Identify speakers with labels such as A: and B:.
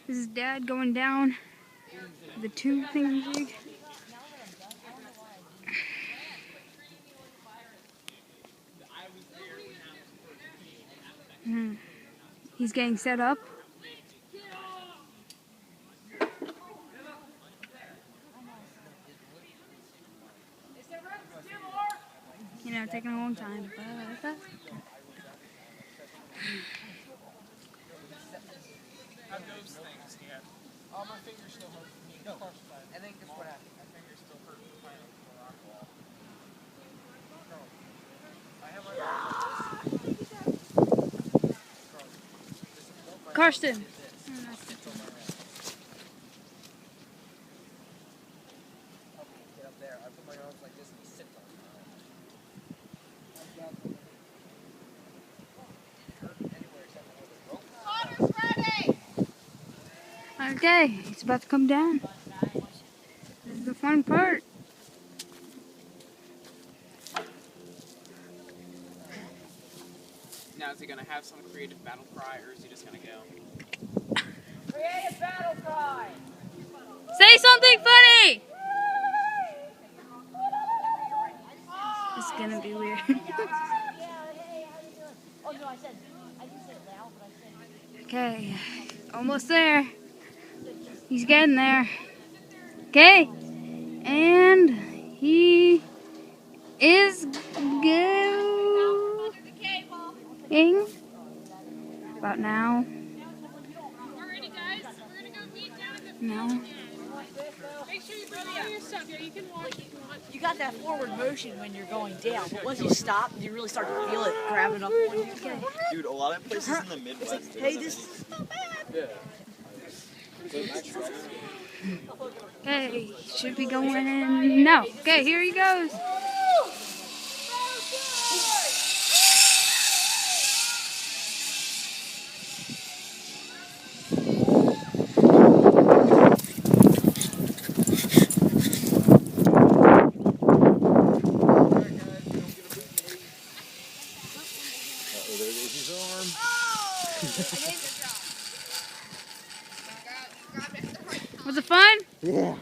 A: This is Dad going down the tube thingamajig. He's getting set up. You know, taking a long time, but that's okay.
B: Have those things, yeah. Oh, my finger's still hurting. No. I think that's what happened. My finger's still hurting from playing on the rock wall. I have my
A: Karsten.
B: Get up there. I put my arms like this and sit on it.
A: Okay, he's about to come down. This is the fun part.
B: Now, is he going to have some creative battle cry, or is he just going to go?
C: Creative battle cry!
A: Say something funny! This is gonna be weird.
C: Oh, no, I didn't say it loud, but I said...
A: Okay, almost there. He's getting there. Okay, and he is going about now.
D: Alrighty, guys, we're gonna go meet down at the
A: No.
D: Make sure you bring all your stuff. Yeah, you can walk.
C: You got that forward motion when you're going down, but once you stop, you really start to feel it grabbing up on you. Okay.
E: Dude, a lot of places in the Midwest do
C: Hey,
E: it.
C: this is not bad.
A: Okay, should be going in. No. Okay, here he goes.
E: There goes his arm.
A: Was it fun?
E: Yeah.